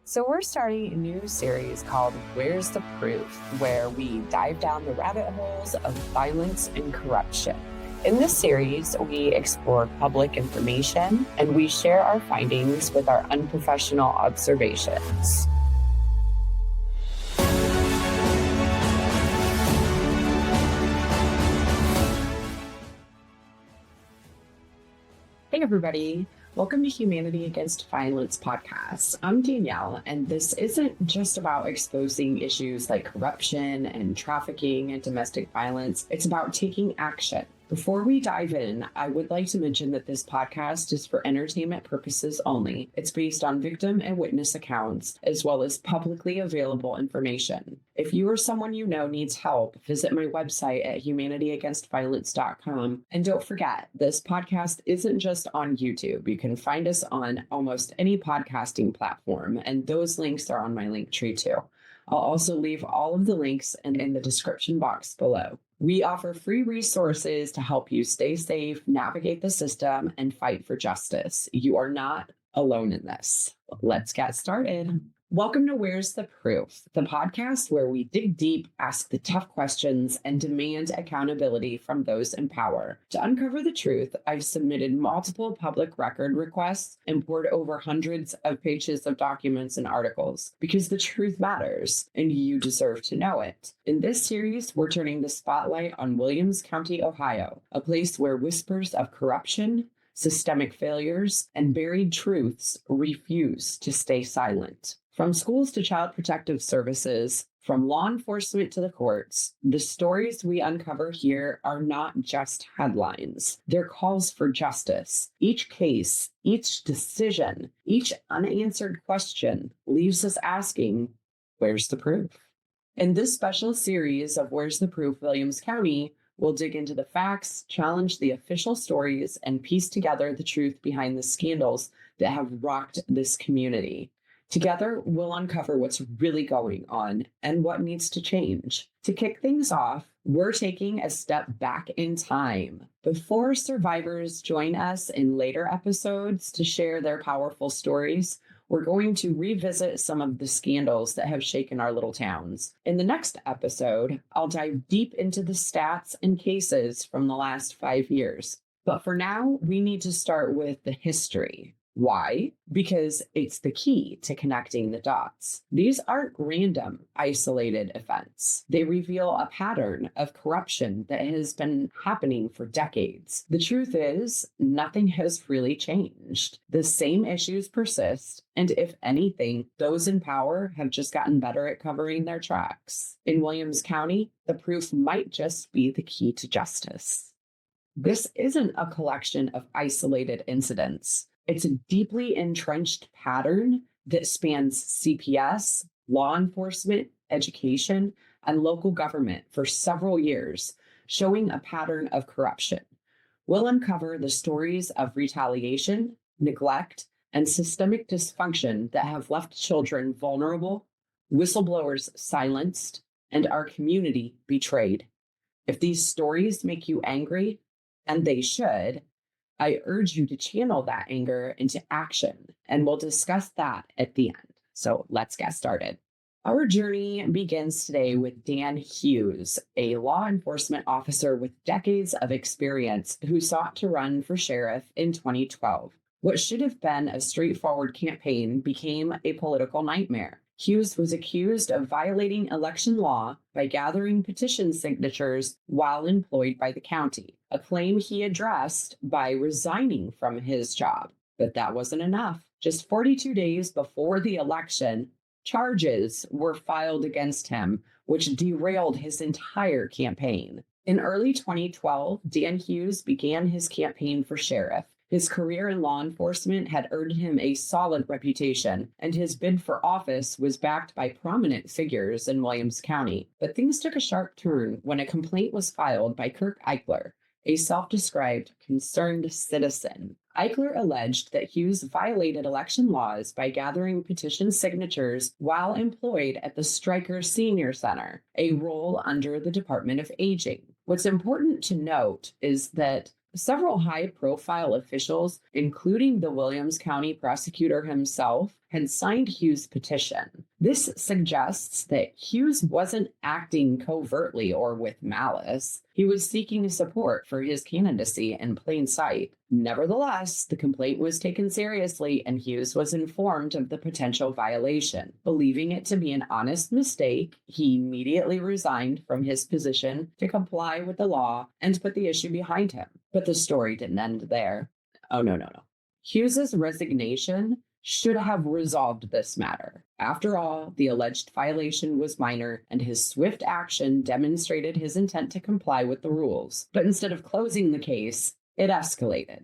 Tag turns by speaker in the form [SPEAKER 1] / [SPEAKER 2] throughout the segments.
[SPEAKER 1] So we're starting a new series called Where's the Proof, where we dive down the rabbit holes of violence and corruption. In this series, we explore public information and we share our findings with our unprofessional observations. Hey, everybody. Welcome to Humanity Against Violence podcast. I'm Danielle, and this isn't just about exposing issues like corruption and trafficking and domestic violence. It's about taking action. Before we dive in, I would like to mention that this podcast is for entertainment purposes only. It's based on victim and witness accounts, as well as publicly available information. If you or someone you know needs help, visit my website at humanityagainstviolence.com. And don't forget, this podcast isn't just on YouTube. You can find us on almost any podcasting platform, and those links are on my link tree too. I'll also leave all of the links in the description box below. We offer free resources to help you stay safe, navigate the system, and fight for justice. You are not alone in this. Let's get started. Welcome to Where's the Proof, the podcast where we dig deep, ask the tough questions, and demand accountability from those in power. To uncover the truth, I've submitted multiple public record requests and poured over hundreds of pages of documents and articles because the truth matters and you deserve to know it. In this series, we're turning the spotlight on Williams County, Ohio, a place where whispers of corruption, systemic failures, and buried truths refuse to stay silent. From schools to child protective services, from law enforcement to the courts, the stories we uncover here are not just headlines. They're calls for justice. Each case, each decision, each unanswered question leaves us asking, where's the proof? In this special series of Where's the Proof, Williams County, we'll dig into the facts, challenge the official stories, and piece together the truth behind the scandals that have rocked this community. Together, we'll uncover what's really going on and what needs to change. To kick things off, we're taking a step back in time. Before survivors join us in later episodes to share their powerful stories, we're going to revisit some of the scandals that have shaken our little towns. In the next episode, I'll dive deep into the stats and cases from the last 5 years. But for now, we need to start with the history. Why? Because it's the key to connecting the dots. These aren't random, isolated events. They reveal a pattern of corruption that has been happening for decades. The truth is, nothing has really changed. The same issues persist, and if anything, those in power have just gotten better at covering their tracks. In Williams County, the proof might just be the key to justice. This isn't a collection of isolated incidents. It's a deeply entrenched pattern that spans CPS, law enforcement, education, and local government for several years, showing a pattern of corruption. We'll uncover the stories of retaliation, neglect, and systemic dysfunction that have left children vulnerable, whistleblowers silenced, and our community betrayed. If these stories make you angry, and they should, I urge you to channel that anger into action, and we'll discuss that at the end. So let's get started. Our journey begins today with Dan Hughes, a law enforcement officer with decades of experience who sought to run for sheriff in 2012. What should have been a straightforward campaign became a political nightmare. Hughes was accused of violating election law by gathering petition signatures while employed by the county, a claim he addressed by resigning from his job. But that wasn't enough. Just 42 days before the election, charges were filed against him, which derailed his entire campaign. In early 2012, Dan Hughes began his campaign for sheriff. His career in law enforcement had earned him a solid reputation, and his bid for office was backed by prominent figures in Williams County. But things took a sharp turn when a complaint was filed by Kirk Eichler, a self-described concerned citizen. Eichler alleged that Hughes violated election laws by gathering petition signatures while employed at the Stryker Senior Center, a role under the Department of Aging. What's important to note is that Several high-profile officials, including the Williams County prosecutor himself, had signed Hughes' petition. This suggests that Hughes wasn't acting covertly or with malice. He was seeking support for his candidacy in plain sight. Nevertheless, the complaint was taken seriously and Hughes was informed of the potential violation. Believing it to be an honest mistake, he immediately resigned from his position to comply with the law and put the issue behind him. But the story didn't end there. Oh, no. Hughes's resignation should have resolved this matter. After all, the alleged violation was minor, and his swift action demonstrated his intent to comply with the rules. But instead of closing the case, it escalated.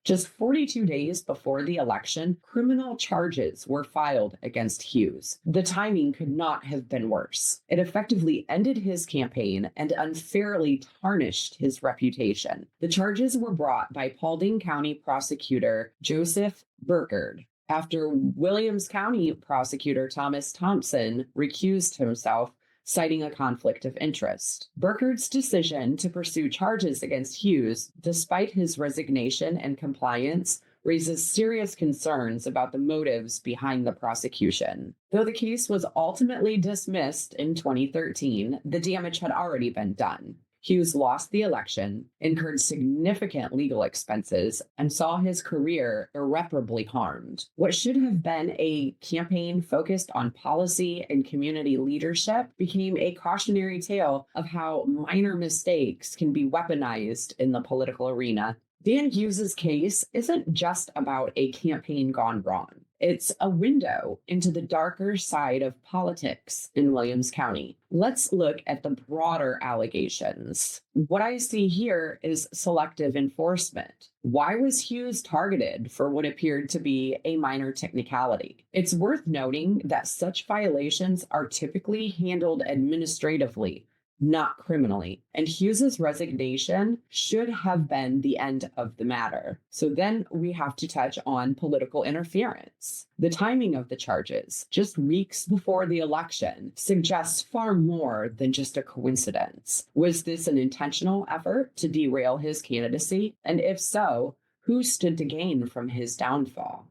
[SPEAKER 1] Just 42 days before the election, criminal charges were filed against Hughes. The timing could not have been worse. It effectively ended his campaign and unfairly tarnished his reputation. The charges were brought by Paulding County prosecutor Joseph Burkard, after Williams County prosecutor Thomas Thompson recused himself, citing a conflict of interest. Burkard's decision to pursue charges against Hughes, despite his resignation and compliance, raises serious concerns about the motives behind the prosecution. Though the case was ultimately dismissed in 2013, the damage had already been done. Hughes lost the election, incurred significant legal expenses, and saw his career irreparably harmed. What should have been a campaign focused on policy and community leadership became a cautionary tale of how minor mistakes can be weaponized in the political arena. Dan Hughes's case isn't just about a campaign gone wrong. It's a window into the darker side of politics in Williams County. Let's look at the broader allegations. What I see here is selective enforcement. Why was Hughes targeted for what appeared to be a minor technicality? It's worth noting that such violations are typically handled administratively, not criminally. And Hughes's resignation should have been the end of the matter. So then we have to touch on political interference. The timing of the charges, just weeks before the election, suggests far more than just a coincidence. Was this an intentional effort to derail his candidacy? And if so, who stood to gain from his downfall?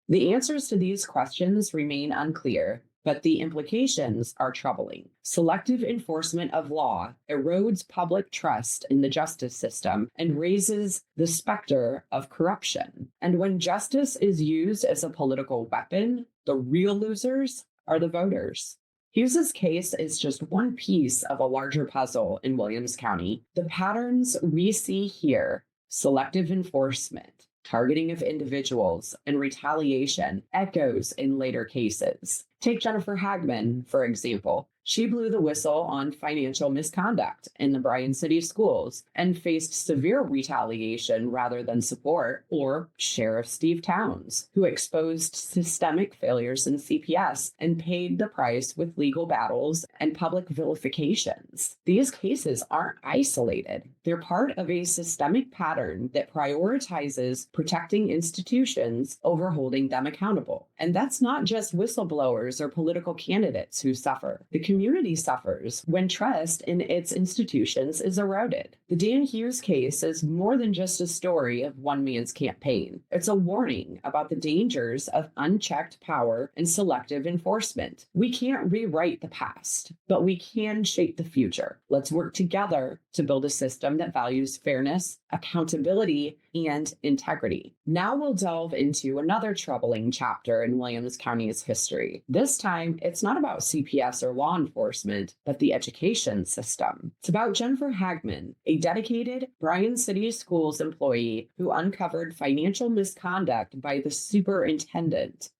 [SPEAKER 1] The answers to these questions remain unclear, but the implications are troubling. Selective enforcement of law erodes public trust in the justice system and raises the specter of corruption. And when justice is used as a political weapon, the real losers are the voters. Hughes's case is just one piece of a larger puzzle in Williams County. The patterns we see here, selective enforcement, targeting of individuals, and retaliation, echoes in later cases. Take Jennifer Hagman, for example. She blew the whistle on financial misconduct in the Bryan City schools and faced severe retaliation rather than support. Or Sheriff Steve Towns, who exposed systemic failures in CPS and paid the price with legal battles and public vilifications. These cases aren't isolated. They're part of a systemic pattern that prioritizes protecting institutions over holding them accountable. And that's not just whistleblowers or political candidates who suffer. The community suffers when trust in its institutions is eroded. The Dan Hughes case is more than just a story of one man's campaign. It's a warning about the dangers of unchecked power and selective enforcement. We can't rewrite the past, but we can shape the future. Let's work together to build a system that values fairness, accountability, and integrity. Now we'll delve into another troubling chapter in Williams County's history. This time, it's not about CPS or law enforcement, but the education system. It's about Jennifer Hagman, a dedicated Bryan City Schools employee who uncovered financial misconduct by the superintendent.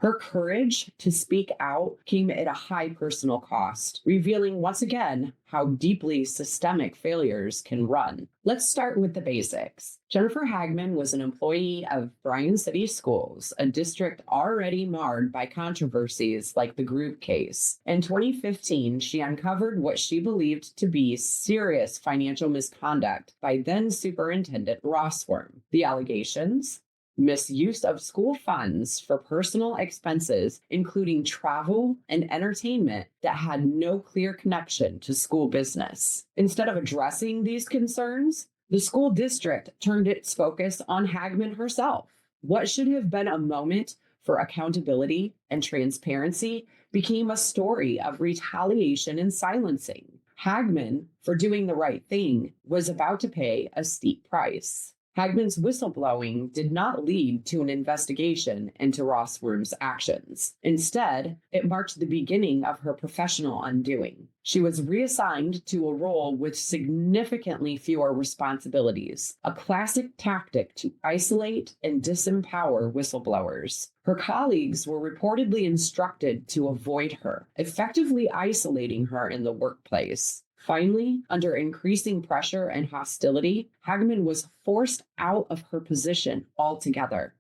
[SPEAKER 1] Her courage to speak out came at a high personal cost, revealing once again how deeply systemic failures can run. Let's start with the basics. Jennifer Hagman was an employee of Bryan City Schools, a district already marred by controversies like the group case. In 2015, she uncovered what she believed to be serious financial misconduct by then Superintendent Rossworm. The allegations: misuse of school funds for personal expenses, including travel and entertainment that had no clear connection to school business. Instead of addressing these concerns, The school district turned its focus on Hagman herself. What should have been a moment for accountability and transparency became a story of retaliation and silencing. Hagman, for doing the right thing, was about to pay a steep price. Hagman's whistleblowing did not lead to an investigation into Rossworm's actions. Instead, it marked the beginning of her professional undoing. She was reassigned to a role with significantly fewer responsibilities, a classic tactic to isolate and disempower whistleblowers. Her colleagues were reportedly instructed to avoid her, effectively isolating her in the workplace. Finally, under increasing pressure and hostility, Hagman was forced out of her position altogether.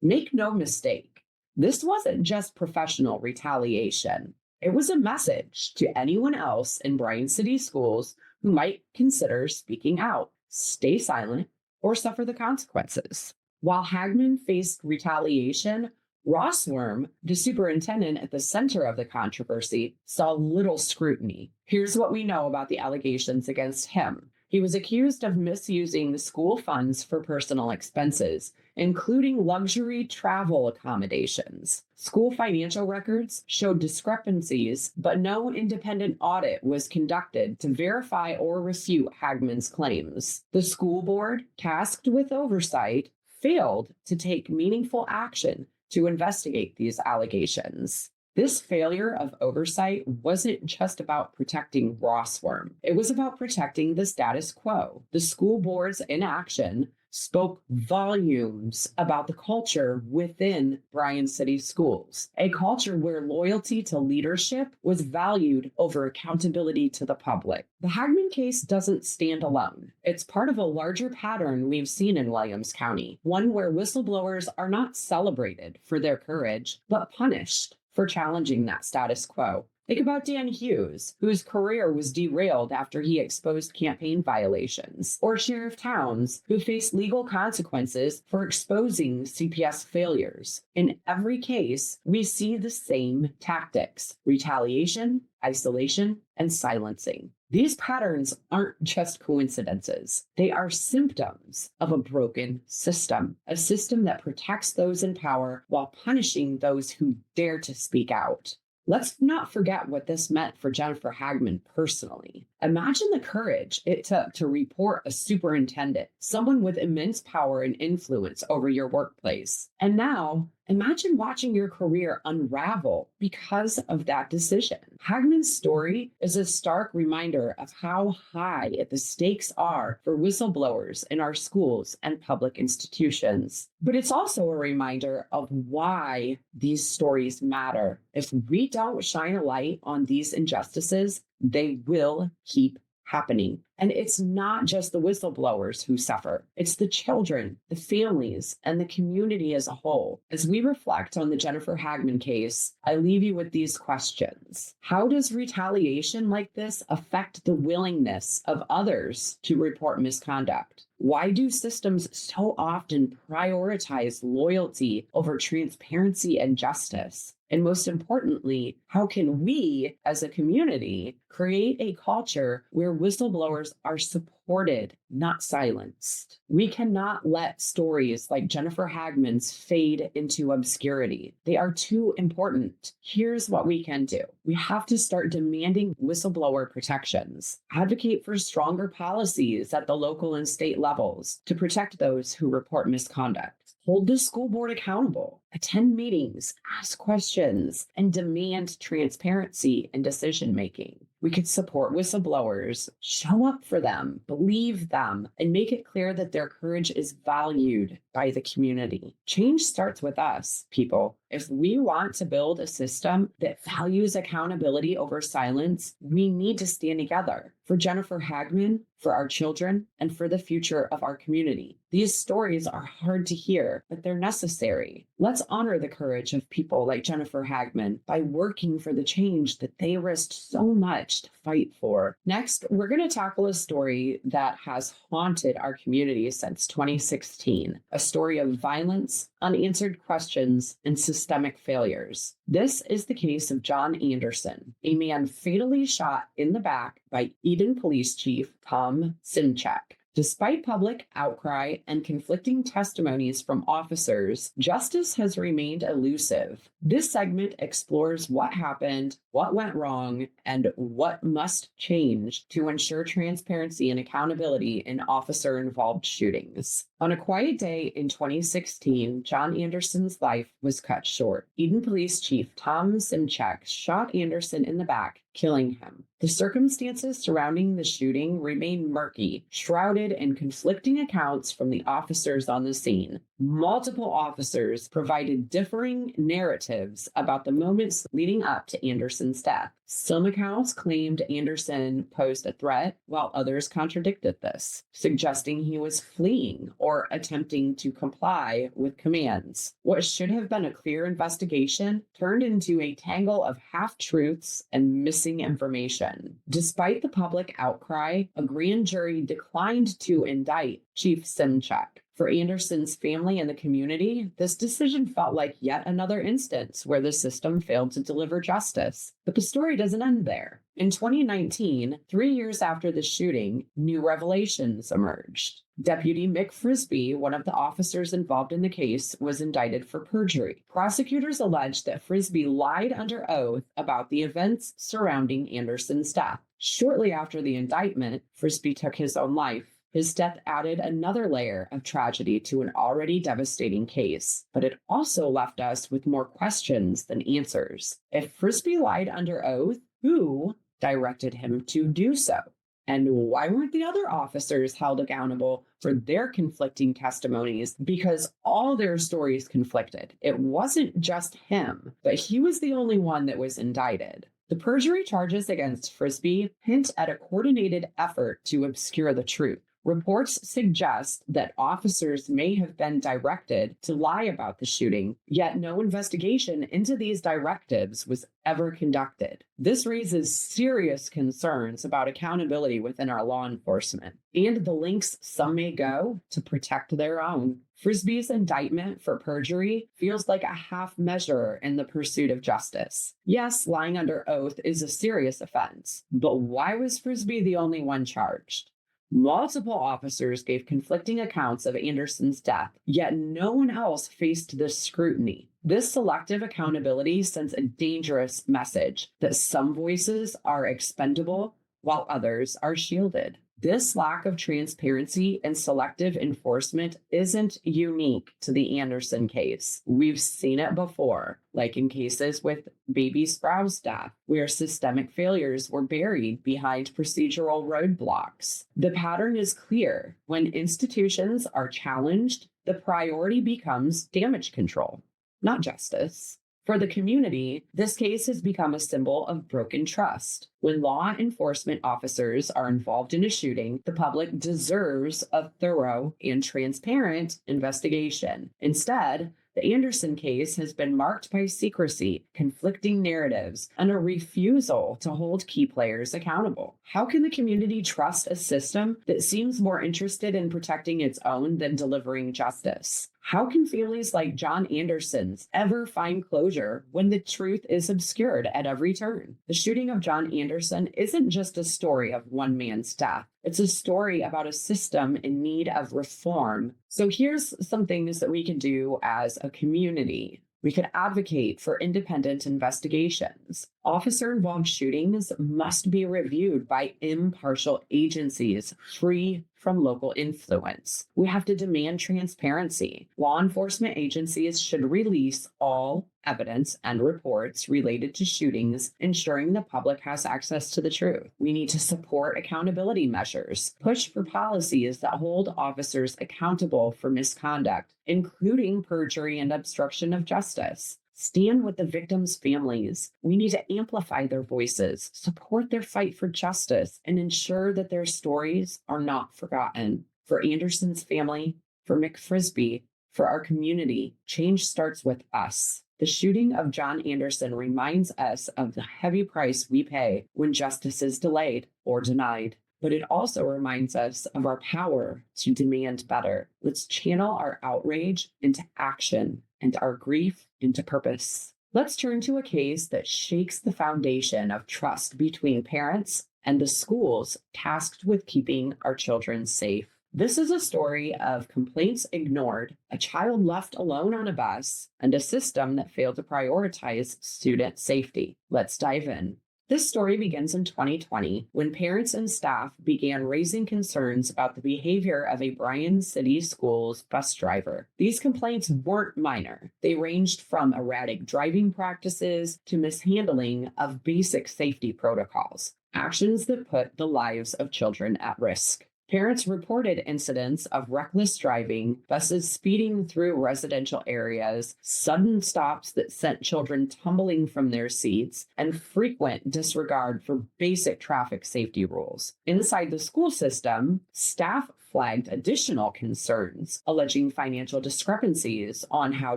[SPEAKER 1] Make no mistake, this wasn't just professional retaliation. It was a message to anyone else in Bryan City Schools who might consider speaking out. Stay silent or suffer the consequences. While Hagman faced retaliation, Rossworm, the superintendent at the center of the controversy, saw little scrutiny. Here's what we know about the allegations against him. He was accused of misusing the school funds for personal expenses, including luxury travel accommodations. School financial records showed discrepancies, but no independent audit was conducted to verify or refute Hagman's claims. The school board, tasked with oversight, failed to take meaningful action to investigate these allegations. This failure of oversight wasn't just about protecting Rossworm. It was about protecting the status quo. The school board's inaction spoke volumes about the culture within Bryan City Schools, a culture where loyalty to leadership was valued over accountability to the public. The Hagman case doesn't stand alone. It's part of a larger pattern we've seen in Williams County, one where whistleblowers are not celebrated for their courage, but punished for challenging that status quo. Think about Dan Hughes, whose career was derailed after he exposed campaign violations, or Sheriff Towns, who faced legal consequences for exposing CPS failures. In every case, we see the same tactics: retaliation, isolation, and silencing. These patterns aren't just coincidences. They are symptoms of a broken system, a system that protects those in power while punishing those who dare to speak out. Let's not forget what this meant for Jennifer Hagman personally. Imagine the courage it took to report a superintendent, someone with immense power and influence over your workplace. And now, imagine watching your career unravel because of that decision. Hagman's story is a stark reminder of how high the stakes are for whistleblowers in our schools and public institutions. But it's also a reminder of why these stories matter. If we don't shine a light on these injustices, they will keep happening. And it's not just the whistleblowers who suffer. It's the children, the families, and the community as a whole. As we reflect on the Jennifer Hagman case, I leave you with these questions. How does retaliation like this affect the willingness of others to report misconduct? Why do systems so often prioritize loyalty over transparency and justice? And most importantly, how can we as a community create a culture where whistleblowers are supported, not silenced? We cannot let stories like Jennifer Hagman's fade into obscurity. They are too important. Here's what we can do. We have to start demanding whistleblower protections, advocate for stronger policies at the local and state levels to protect those who report misconduct. Hold the school board accountable, attend meetings, ask questions, and demand transparency in decision-making. We could support whistleblowers, show up for them, believe them, and make it clear that their courage is valued by the community. Change starts with us, people. If we want to build a system that values accountability over silence, we need to stand together for Jennifer Hagman, for our children, and for the future of our community. These stories are hard to hear, but they're necessary. Let's honor the courage of people like Jennifer Hagman by working for the change that they risked so much to fight for. Next, we're going to tackle a story that has haunted our community since 2016, a story of violence, unanswered questions, and systemic failures. This is the case of John Anderson, a man fatally shot in the back by Eden Police Chief Tom Simchak. Despite public outcry and conflicting testimonies from officers, justice has remained elusive. This segment explores what happened, what went wrong, and what must change to ensure transparency and accountability in officer-involved shootings. On a quiet day in 2016, John Anderson's life was cut short. Eden Police Chief Tom Simchek shot Anderson in the back, killing him. The circumstances surrounding the shooting remain murky, shrouded in conflicting accounts from the officers on the scene. Multiple officers provided differing narratives about the moments leading up to Anderson's death. Some accounts claimed Anderson posed a threat, while others contradicted this, suggesting he was fleeing or attempting to comply with commands. What should have been a clear investigation turned into a tangle of half-truths and missing information. Despite the public outcry, a grand jury declined to indict Chief Simchek. For Anderson's family and the community, this decision felt like yet another instance where the system failed to deliver justice. But the story doesn't end there. In 2019, 3 years after the shooting, new revelations emerged. Deputy Mick Frisbee, one of the officers involved in the case, was indicted for perjury. Prosecutors alleged that Frisbee lied under oath about the events surrounding Anderson's death. Shortly after the indictment, Frisbee took his own life. His death added another layer of tragedy to an already devastating case, but it also left us with more questions than answers. If Frisbee lied under oath, who directed him to do so? And why weren't the other officers held accountable for their conflicting testimonies? Because all their stories conflicted. It wasn't just him, but he was the only one that was indicted. The perjury charges against Frisbee hint at a coordinated effort to obscure the truth. Reports suggest that officers may have been directed to lie about the shooting, yet no investigation into these directives was ever conducted. This raises serious concerns about accountability within our law enforcement and the lengths some may go to protect their own. Frisbee's indictment for perjury feels like a half measure in the pursuit of justice. Yes, lying under oath is a serious offense, but why was Frisbee the only one charged? Multiple officers gave conflicting accounts of Anderson's death, yet no one else faced this scrutiny. This selective accountability sends a dangerous message that some voices are expendable while others are shielded. This lack of transparency and selective enforcement isn't unique to the Anderson case. We've seen it before, like in cases with baby Sprou's death, where systemic failures were buried behind procedural roadblocks. The pattern is clear. When institutions are challenged, the priority becomes damage control, not justice. For the community, this case has become a symbol of broken trust. When law enforcement officers are involved in a shooting, the public deserves a thorough and transparent investigation. Instead, the Anderson case has been marked by secrecy, conflicting narratives, and a refusal to hold key players accountable. How can the community trust a system that seems more interested in protecting its own than delivering justice? How can families like John Anderson's ever find closure when the truth is obscured at every turn? The shooting of John Anderson isn't just a story of one man's death. It's a story about a system in need of reform. So here's some things that we can do as a community. We could advocate for independent investigations. Officer-involved shootings must be reviewed by impartial agencies free from local influence. We have to demand transparency. Law enforcement agencies should release all evidence and reports related to shootings, ensuring the public has access to the truth. We need to support accountability measures, push for policies that hold officers accountable for misconduct, including perjury and obstruction of justice. Stand with the victims' families. We need to amplify their voices, support their fight for justice, and ensure that their stories are not forgotten. For Anderson's family, for Mick Frisbee, for our community, change starts with us. The shooting of John Anderson reminds us of the heavy price we pay when justice is delayed or denied. But it also reminds us of our power to demand better. Let's channel our outrage into action and our grief into purpose. Let's turn to a case that shakes the foundation of trust between parents and the schools tasked with keeping our children safe. This is a story of complaints ignored, a child left alone on a bus, and a system that failed to prioritize student safety. Let's dive in. This story begins in 2020 when parents and staff began raising concerns about the behavior of a Bryan City Schools bus driver. These complaints weren't minor. They ranged from erratic driving practices to mishandling of basic safety protocols, actions that put the lives of children at risk. Parents reported incidents of reckless driving, buses speeding through residential areas, sudden stops that sent children tumbling from their seats, and frequent disregard for basic traffic safety rules. Inside the school system, staff flagged additional concerns, alleging financial discrepancies on how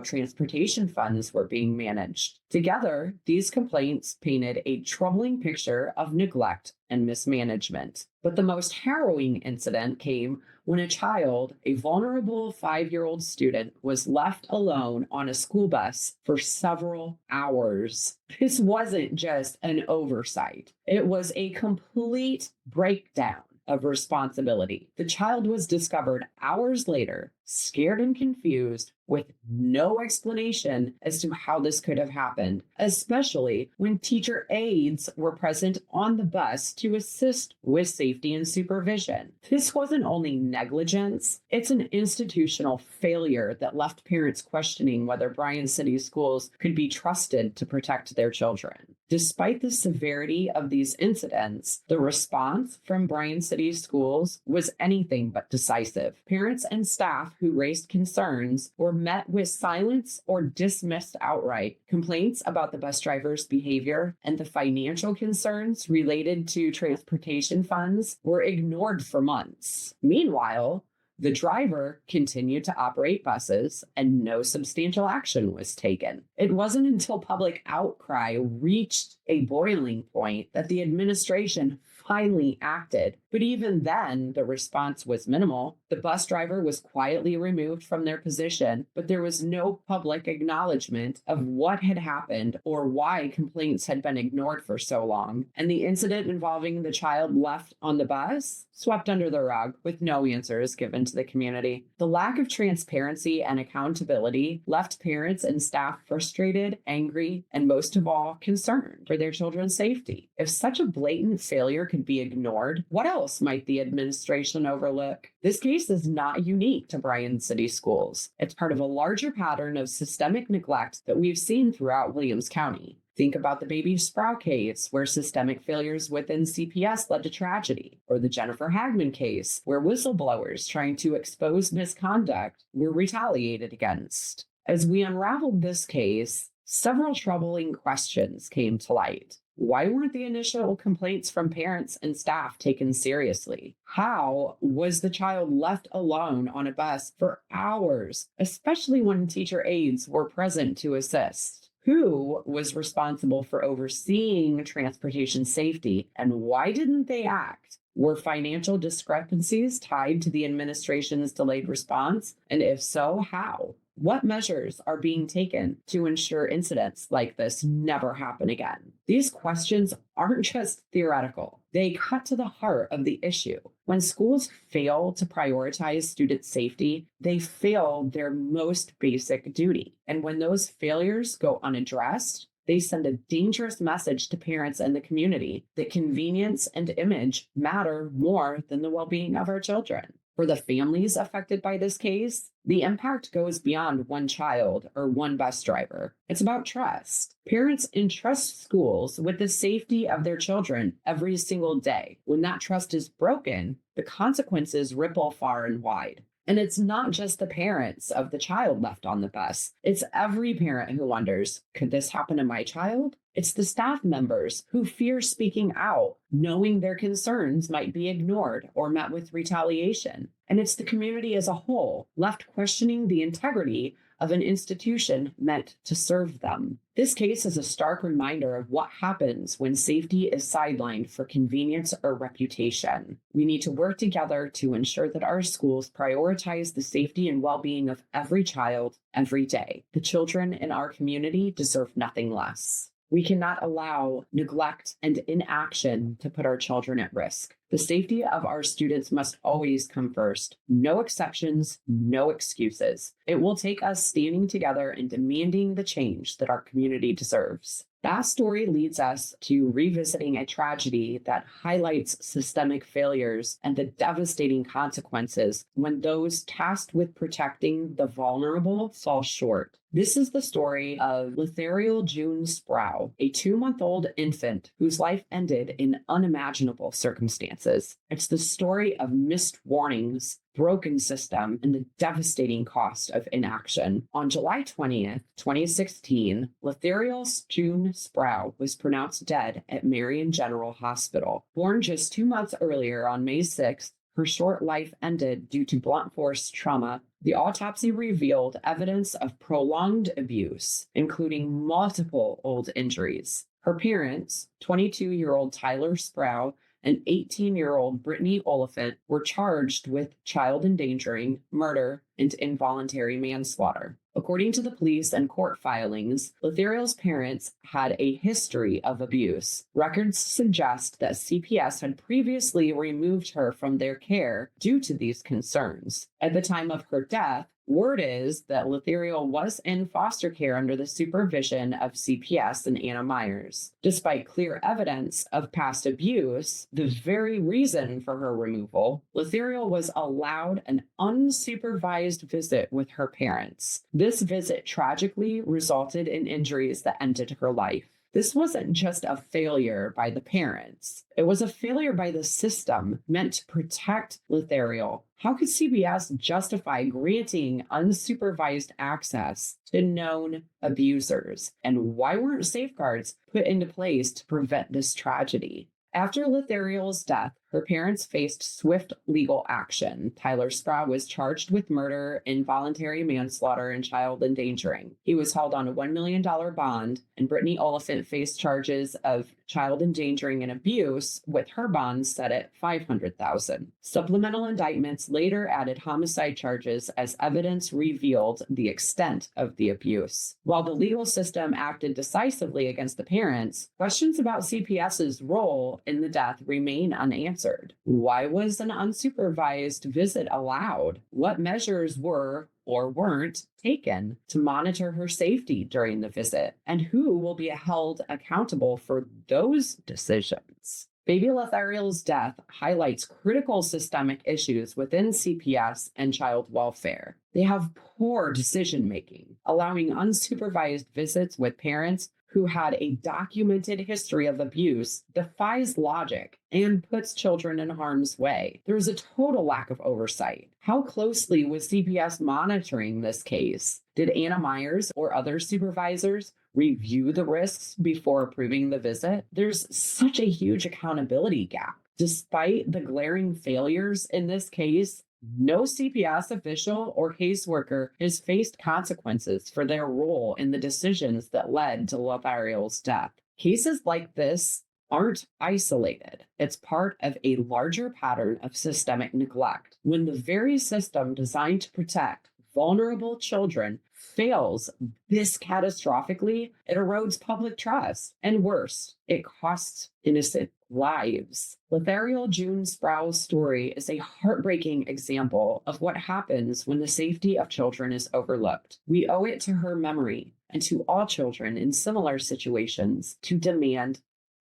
[SPEAKER 1] transportation funds were being managed. Together, these complaints painted a troubling picture of neglect and mismanagement. But the most harrowing incident came when a child, a vulnerable 5-year-old student, was left alone on a school bus for several hours. This wasn't just an oversight, it was a complete breakdown of responsibility. The child was discovered hours later, scared and confused, with no explanation as to how this could have happened, especially when teacher aides were present on the bus to assist with safety and supervision. This wasn't only negligence, it's an institutional failure that left parents questioning whether Bryan City Schools could be trusted to protect their children. Despite the severity of these incidents, the response from Bryan City Schools was anything but decisive. Parents and staff who raised concerns were met with silence or dismissed outright. Complaints about the bus driver's behavior and the financial concerns related to transportation funds were ignored for months. Meanwhile, the driver continued to operate buses and no substantial action was taken. It wasn't until public outcry reached a boiling point that the administration finally acted. But even then, the response was minimal. The bus driver was quietly removed from their position, but there was no public acknowledgement of what had happened or why complaints had been ignored for so long. And the incident involving the child left on the bus swept under the rug with no answers given to the community. The lack of transparency and accountability left parents and staff frustrated, angry, and most of all, concerned for their children's safety. If such a blatant failure could be ignored, what else might the administration overlook? This case is not unique to Bryan City Schools. It's part of a larger pattern of systemic neglect that we've seen throughout Williams County. Think about the Baby Sprout case, where systemic failures within CPS led to tragedy, or the Jennifer Hagman case, where whistleblowers trying to expose misconduct were retaliated against. As we unraveled this case, several troubling questions came to light. Why weren't the initial complaints from parents and staff taken seriously? How was the child left alone on a bus for hours, especially when teacher aides were present to assist? Who was responsible for overseeing transportation safety, and why didn't they act? Were financial discrepancies tied to the administration's delayed response? And if so, how? What measures are being taken to ensure incidents like this never happen again? These questions aren't just theoretical. They cut to the heart of the issue. When schools fail to prioritize student safety, they fail their most basic duty. And when those failures go unaddressed, they send a dangerous message to parents and the community that convenience and image matter more than the well-being of our children. For the families affected by this case, the impact goes beyond one child or one bus driver. It's about trust. Parents entrust schools with the safety of their children every single day. When that trust is broken, the consequences ripple far and wide. And it's not just the parents of the child left on the bus. It's every parent who wonders, could this happen to my child? It's the staff members who fear speaking out, knowing their concerns might be ignored or met with retaliation. And it's the community as a whole, left questioning the integrity of an institution meant to serve them. This case is a stark reminder of what happens when safety is sidelined for convenience or reputation. We need to work together to ensure that our schools prioritize the safety and well-being of every child every day. The children in our community deserve nothing less. We cannot allow neglect and inaction to put our children at risk. The safety of our students must always come first. No exceptions, no excuses. It will take us standing together and demanding the change that our community deserves. That story leads us to revisiting a tragedy that highlights systemic failures and the devastating consequences when those tasked with protecting the vulnerable fall short. This is the story of Lethariel June Sproul, a 2-month-old infant whose life ended in unimaginable circumstances. It's the story of missed warnings, broken system, and the devastating cost of inaction. On July 20th, 2016, Lethariel June Sproul was pronounced dead at Marion General Hospital. Born just 2 months earlier on May 6th, her short life ended due to blunt force trauma. The autopsy revealed evidence of prolonged abuse, including multiple old injuries. Her parents, 22-year-old Tyler Sproul and 18-year-old Brittany Oliphant, were charged with child endangering, murder, and involuntary manslaughter. According to the police and court filings, Lethariel's parents had a history of abuse. Records suggest that CPS had previously removed her from their care due to these concerns. At the time of her death, word is that Lethariel was in foster care under the supervision of CPS and Anna Myers. Despite clear evidence of past abuse, the very reason for her removal, Lethariel was allowed an unsupervised visit with her parents. This visit tragically resulted in injuries that ended her life. This wasn't just a failure by the parents. It was a failure by the system meant to protect Lethariel. How could CBS justify granting unsupervised access to known abusers? And why weren't safeguards put into place to prevent this tragedy? After Lethariel's death, her parents faced swift legal action. Tyler Sproul was charged with murder, involuntary manslaughter, and child endangering. He was held on a $1 million bond, and Brittany Oliphant faced charges of child endangering and abuse, with her bond set at $500,000. Supplemental indictments later added homicide charges as evidence revealed the extent of the abuse. While the legal system acted decisively against the parents, questions about CPS's role in the death remain unanswered. Why was an unsupervised visit allowed? What measures were or weren't taken to monitor her safety during the visit? And who will be held accountable for those decisions? Baby Lethariel's death highlights critical systemic issues within CPS and child welfare. They have poor decision-making, allowing unsupervised visits with parents who had a documented history of abuse defies logic and puts children in harm's way. There is a total lack of oversight. How closely was CPS monitoring this case? Did Anna Myers or other supervisors review the risks before approving the visit? There's such a huge accountability gap. Despite the glaring failures in this case, no CPS official or caseworker has faced consequences for their role in the decisions that led to Lethariel's death. Cases like this aren't isolated. It's part of a larger pattern of systemic neglect. When the very system designed to protect vulnerable children fails this catastrophically, it erodes public trust. And worse, it costs innocent lives. Lethariel June Sproul's story is a heartbreaking example of what happens when the safety of children is overlooked. We owe it to her memory and to all children in similar situations to demand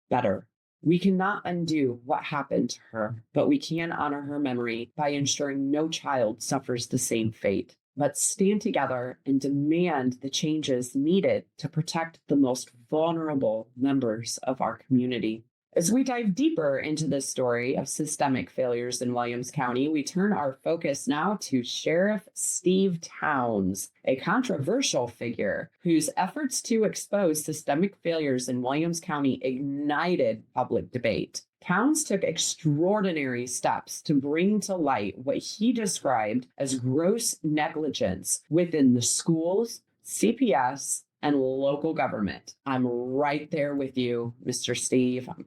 [SPEAKER 1] better. We cannot undo what happened to her, but we can honor her memory by ensuring no child suffers the same fate. Let's stand together and demand the changes needed to protect the most vulnerable members of our community. As we dive deeper into this story of systemic failures in Williams County, we turn our focus now to Sheriff Steve Towns, a controversial figure whose efforts to expose systemic failures in Williams County ignited public debate. Towns took extraordinary steps to bring to light what he described as gross negligence within the schools, CPS, and local government. I'm right there with you, Mr. Steve. I'm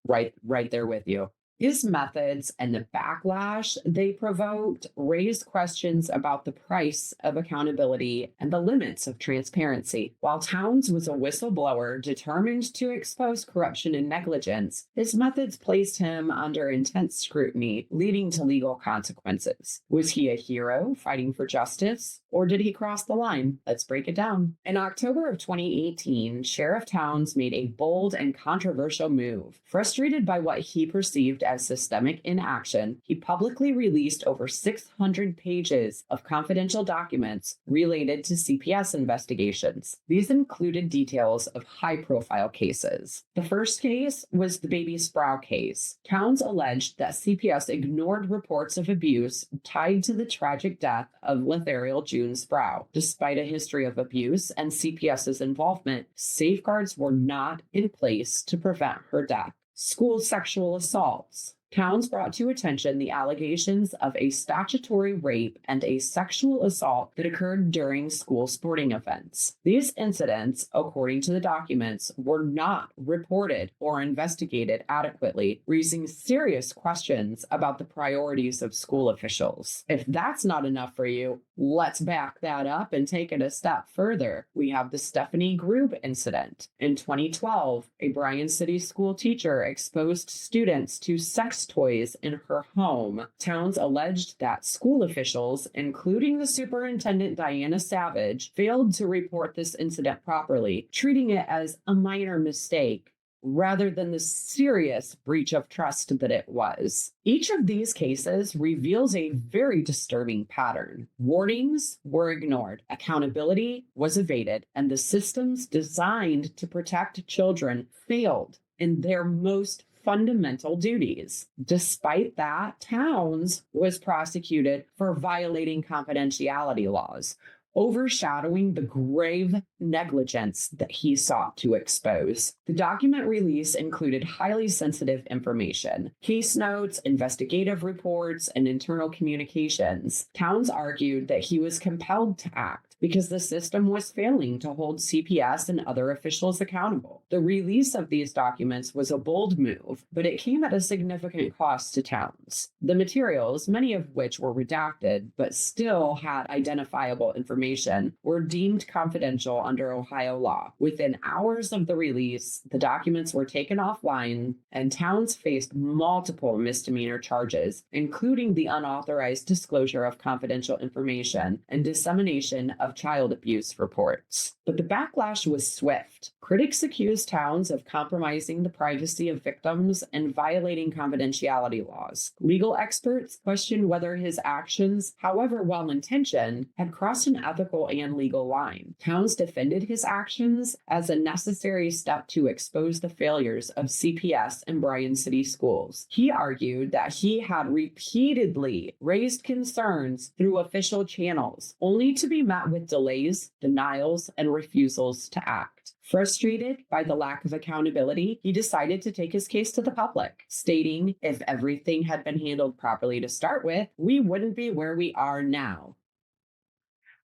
[SPEAKER 1] right there with you. His methods and the backlash they provoked raised questions about the price of accountability and the limits of transparency. While Towns was a whistleblower determined to expose corruption and negligence, his methods placed him under intense scrutiny, leading to legal consequences. Was he a hero fighting for justice, or did he cross the line? Let's break it down. In October of 2018, Sheriff Towns made a bold and controversial move. Frustrated by what he perceived as systemic inaction, he publicly released over 600 pages of confidential documents related to CPS investigations. These included details of high-profile cases. The first case was the baby Sproul case. Towns alleged that CPS ignored reports of abuse tied to the tragic death of Letherial June Sproul. Despite a history of abuse and CPS's involvement, safeguards were not in place to prevent her death. School sexual assaults. Towns brought to attention the allegations of a statutory rape and a sexual assault that occurred during school sporting events. These incidents, according to the documents, were not reported or investigated adequately, raising serious questions about the priorities of school officials. If that's not enough for you, let's back that up and take it a step further. We have the Stephanie Grube incident. In 2012, a Bryan City school teacher exposed students to sex toys in her home. Towns alleged that school officials, including the superintendent Diana Savage, failed to report this incident properly, treating it as a minor mistake rather than the serious breach of trust that it was. Each of these cases reveals a very disturbing pattern. Warnings were ignored, accountability was evaded, and the systems designed to protect children failed in their most fundamental duties. Despite that, Towns was prosecuted for violating confidentiality laws, overshadowing the grave negligence that he sought to expose. The document release included highly sensitive information, case notes, investigative reports, and internal communications. Towns argued that he was compelled to act because the system was failing to hold CPS and other officials accountable. The release of these documents was a bold move, but it came at a significant cost to Towns. The materials, many of which were redacted but still had identifiable information, were deemed confidential under Ohio law. Within hours of the release, the documents were taken offline, and Towns faced multiple misdemeanor charges, including the unauthorized disclosure of confidential information and dissemination of child abuse reports. But the backlash was swift. Critics accused Towns of compromising the privacy of victims and violating confidentiality laws. Legal experts questioned whether his actions, however well-intentioned, had crossed an ethical and legal line. Towns defended his actions as a necessary step to expose the failures of CPS and Bryan City schools. He argued that he had repeatedly raised concerns through official channels, only to be met with delays, denials, and refusals to act. Frustrated by the lack of accountability, he decided to take his case to the public, stating, "If everything had been handled properly to start with, we wouldn't be where we are now."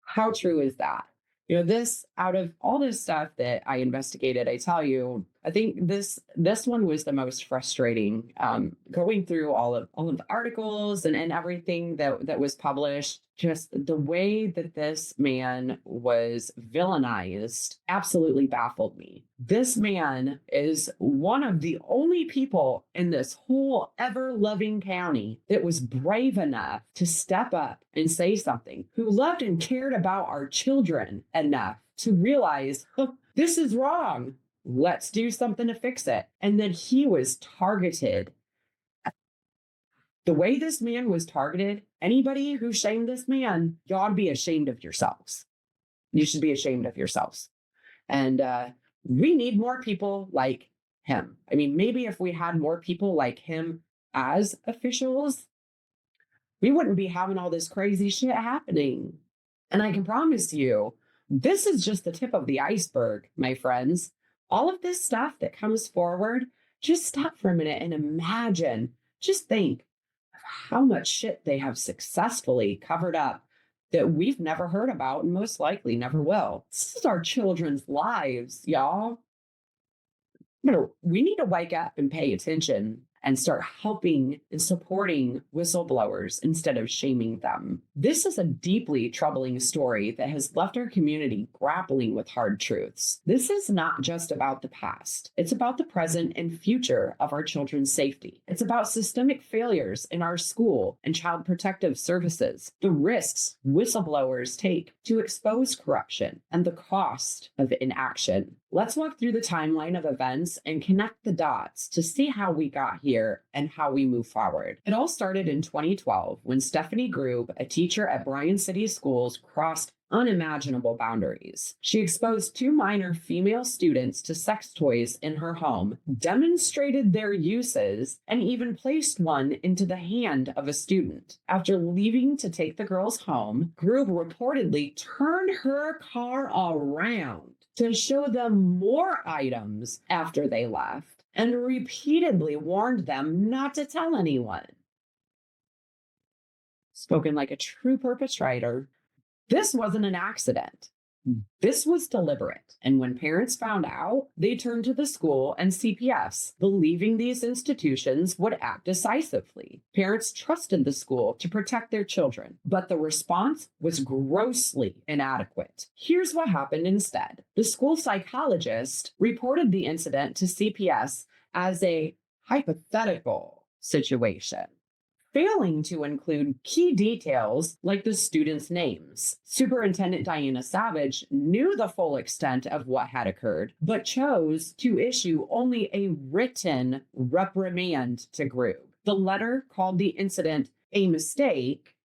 [SPEAKER 1] How true is that? This out of all this stuff that I investigated, I tell you, I think this one was the most frustrating. Going through all of the articles and everything that was published, just the way that this man was villainized absolutely baffled me. This man is one of the only people in this whole ever-loving county that was brave enough to step up and say something, who loved and cared about our children enough to realize, this is wrong. Let's do something to fix it. And then he was targeted. The way this man was targeted, anybody who shamed this man, you ought to be ashamed of yourselves. You should be ashamed of yourselves. And we need more people like him. I mean, maybe if we had more people like him as officials, we wouldn't be having all this crazy shit happening. And I can promise you, this is just the tip of the iceberg, my friends. All of this stuff that comes forward, just stop for a minute and imagine, just think of how much shit they have successfully covered up that we've never heard about and most likely never will. This is our children's lives, y'all. We need to wake up and pay attention and start helping and supporting whistleblowers instead of shaming them. This is a deeply troubling story that has left our community grappling with hard truths. This is not just about the past. It's about the present and future of our children's safety. It's about systemic failures in our school and child protective services, the risks whistleblowers take to expose corruption, and the cost of inaction. Let's walk through the timeline of events and connect the dots to see how we got here and how we move forward. It all started in 2012 when Stephanie Grube, a teacher at Bryan City Schools, crossed unimaginable boundaries. She exposed 2 minor female students to sex toys in her home, demonstrated their uses, and even placed one into the hand of a student. After leaving to take the girls home, Grube reportedly turned her car around to show them more items after they left and repeatedly warned them not to tell anyone. Spoken like a true perpetrator, this wasn't an accident. This was deliberate. And when parents found out, they turned to the school and CPS, believing these institutions would act decisively. Parents trusted the school to protect their children, but the response was grossly inadequate. Here's what happened instead. The school psychologist reported the incident to CPS as a hypothetical situation, failing to include key details like the students' names. Superintendent Diana Savage knew the full extent of what had occurred, but chose to issue only a written reprimand to Grube. The letter called the incident a mistake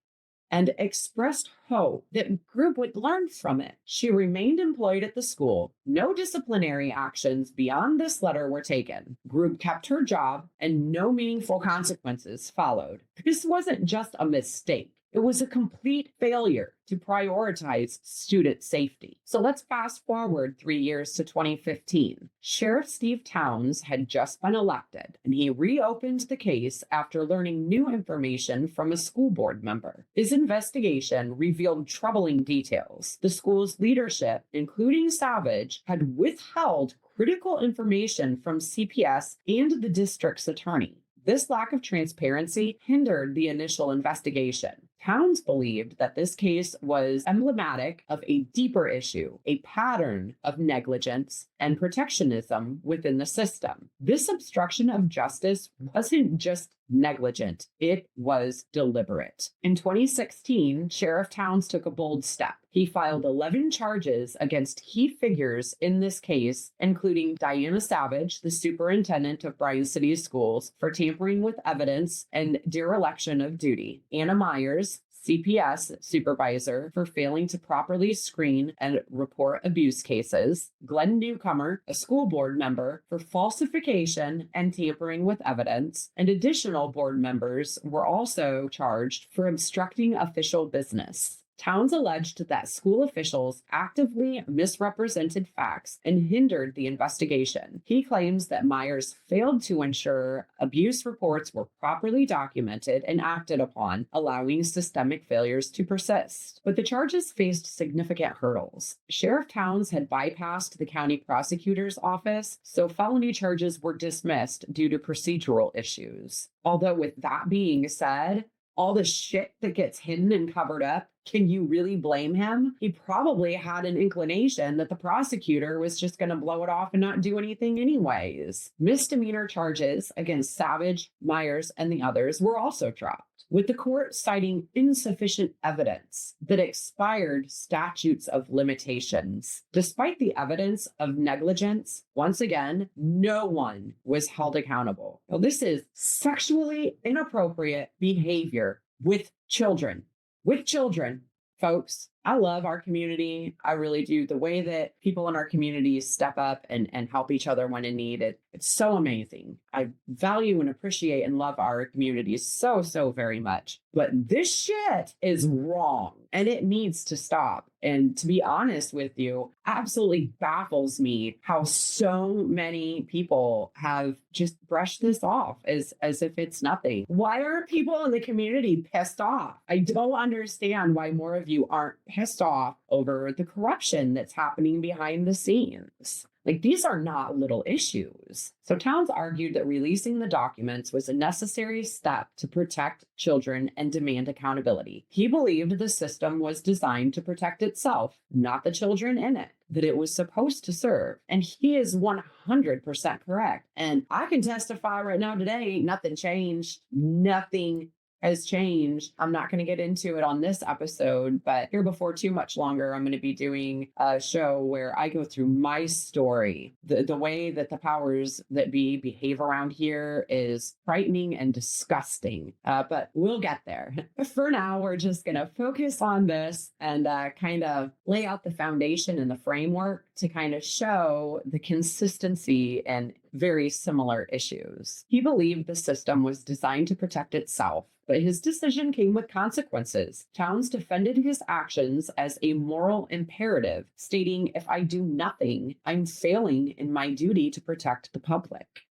[SPEAKER 1] and expressed hope that Grube would learn from it. She remained employed at the school. No disciplinary actions beyond this letter were taken. Grube kept her job, and no meaningful consequences followed. This wasn't just a mistake. It was a complete failure to prioritize student safety. So let's fast forward 3 years to 2015. Sheriff Steve Towns had just been elected, and he reopened the case after learning new information from a school board member. His investigation revealed troubling details. The school's leadership, including Savage, had withheld critical information from CPS and the district's attorney. This lack of transparency hindered the initial investigation. Towns believed that this case was emblematic of a deeper issue, a pattern of negligence and protectionism within the system. This obstruction of justice wasn't just negligent, it was deliberate. In 2016, Sheriff Towns took a bold step. He filed 11 charges against key figures in this case, including Diana Savage, the superintendent of Bryan City Schools, for tampering with evidence and dereliction of duty; Anna Myers, CPS supervisor, for failing to properly screen and report abuse cases; Glenn Newcomer, a school board member, for falsification and tampering with evidence; and additional board members were also charged for obstructing official business. Towns alleged that school officials actively misrepresented facts and hindered the investigation. He claims that Myers failed to ensure abuse reports were properly documented and acted upon, allowing systemic failures to persist. But the charges faced significant hurdles. Sheriff Towns had bypassed the county prosecutor's office, so felony charges were dismissed due to procedural issues. Although, with that being said, all the shit that gets hidden and covered up, can you really blame him? He probably had an inclination that the prosecutor was just going to blow it off and not do anything anyways. Misdemeanor charges against Savage, Myers, and the others were also dropped, with the court citing insufficient evidence that expired statutes of limitations. Despite the evidence of negligence, once again, no one was held accountable. Now, this is sexually inappropriate behavior with children. With children, folks. I love our community. I really do. The way that people in our community step up and help each other when in need, it's so amazing. I value and appreciate and love our community so, so very much. But this shit is wrong and it needs to stop. And to be honest with you, absolutely baffles me how so many people have just brushed this off as if it's nothing. Why are people in the community pissed off? I don't understand why more of you aren't pissed off over the corruption that's happening behind the scenes. Like, these are not little issues. So Towns argued that releasing the documents was a necessary step to protect children and demand accountability. He believed the system was designed to protect itself, not the children in it, that it was supposed to serve. And he is 100% correct. And I can testify right now today, nothing changed. Nothing has changed. I'm not going to get into it on this episode, but here before too much longer, I'm going to be doing a show where I go through my story. The way that the powers that be behave around here is frightening and disgusting, but we'll get there. For now, we're just going to focus on this and kind of lay out the foundation and the framework to kind of show the consistency and very similar issues. He believed the system was designed to protect itself, but his decision came with consequences. Towns defended his actions as a moral imperative, stating, "If I do nothing, I'm failing in my duty to protect the public."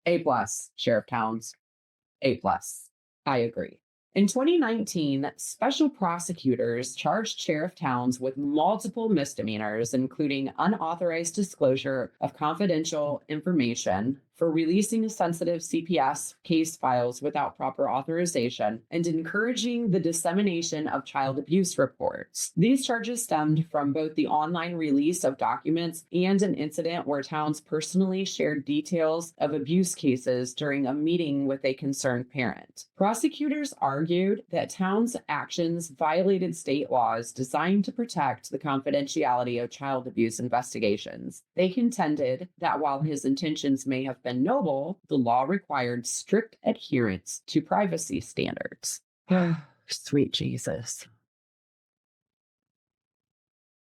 [SPEAKER 1] A plus, Sheriff Towns. A plus. I agree. In 2019, special prosecutors charged Sheriff Towns with multiple misdemeanors, including unauthorized disclosure of confidential information, for releasing sensitive CPS case files without proper authorization, and encouraging the dissemination of child abuse reports. These charges stemmed from both the online release of documents and an incident where Towns personally shared details of abuse cases during a meeting with a concerned parent. Prosecutors argued that Towns' actions violated state laws designed to protect the confidentiality of child abuse investigations. They contended that while his intentions may have been noble, the law required strict adherence to privacy standards. Sweet Jesus.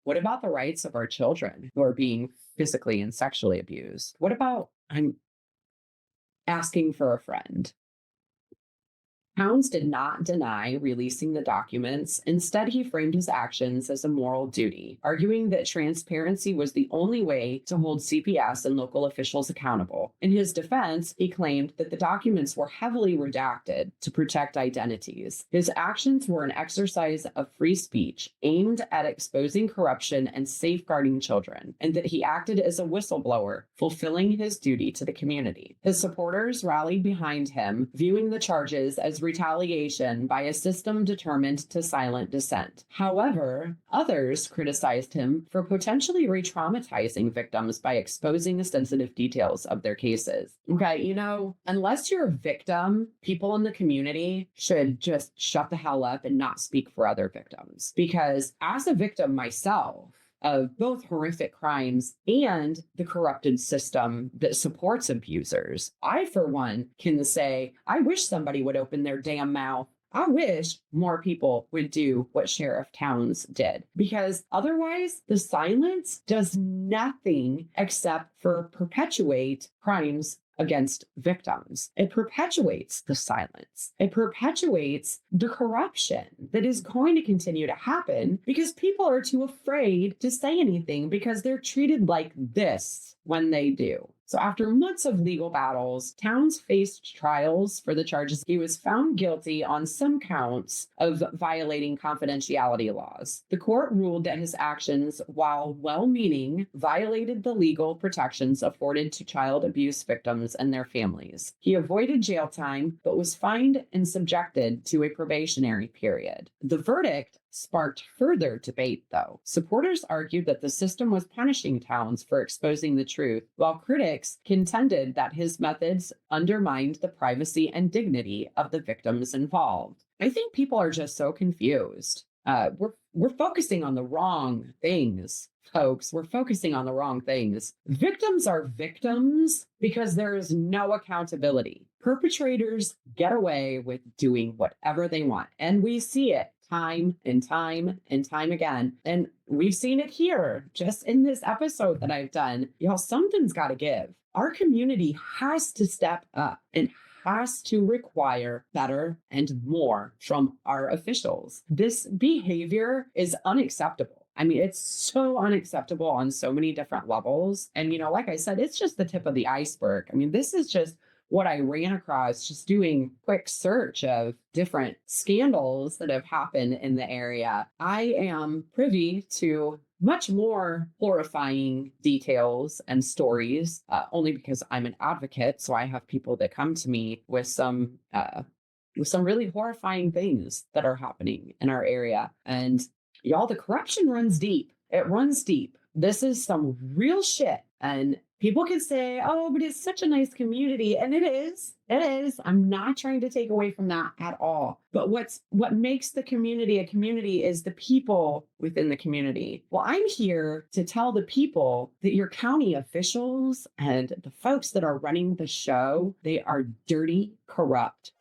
[SPEAKER 1] What about the rights of our children who are being physically and sexually abused? What about I'm asking for a friend? Towns did not deny releasing the documents. Instead, he framed his actions as a moral duty, arguing that transparency was the only way to hold CPS and local officials accountable. In his defense, he claimed that the documents were heavily redacted to protect identities. His actions were an exercise of free speech aimed at exposing corruption and safeguarding children, and that he acted as a whistleblower, fulfilling his duty to the community. His supporters rallied behind him, viewing the charges as retaliation by a system determined to silence dissent. However, others criticized him for potentially re-traumatizing victims by exposing the sensitive details of their cases. Okay, unless you're a victim, people in the community should just shut the hell up and not speak for other victims. Because as a victim myself, of both horrific crimes and the corrupted system that supports abusers, I, for one, can say, I wish somebody would open their damn mouth. I wish more people would do what Sheriff Towns did, because otherwise the silence does nothing except for perpetuate crimes against victims. It perpetuates the silence. It perpetuates the corruption that is going to continue to happen because people are too afraid to say anything because they're treated like this when they do. So after months of legal battles, Towns faced trials for the charges. He was found guilty on some counts of violating confidentiality laws. The court ruled that his actions, while well-meaning, violated the legal protections afforded to child abuse victims and their families. He avoided jail time, but was fined and subjected to a probationary period. The verdict sparked further debate, though. Supporters argued that the system was punishing Towns for exposing the truth, while critics contended that his methods undermined the privacy and dignity of the victims involved. I think people are just so confused. We're focusing on the wrong things, folks. We're focusing on the wrong things. Victims are victims because there is no accountability. Perpetrators get away with doing whatever they want, and we see it time and time and time again. And we've seen it here just in this episode that I've done. Y'all, something's got to give. Our community has to step up and has to require better and more from our officials. This behavior is unacceptable. I mean, it's so unacceptable on so many different levels. And, like I said, it's just the tip of the iceberg. I mean, this is just what I ran across just doing quick search of different scandals that have happened in the area. I am privy to much more horrifying details and stories, only because I'm an advocate. So I have people that come to me with some really horrifying things that are happening in our area. And y'all, the corruption runs deep. It runs deep. This is some real shit. And people can say, oh, but it's such a nice community. And it is. It is. I'm not trying to take away from that at all. But what makes the community a community is the people within the community. Well, I'm here to tell the people that your county officials and the folks that are running the show, they are dirty, corrupt.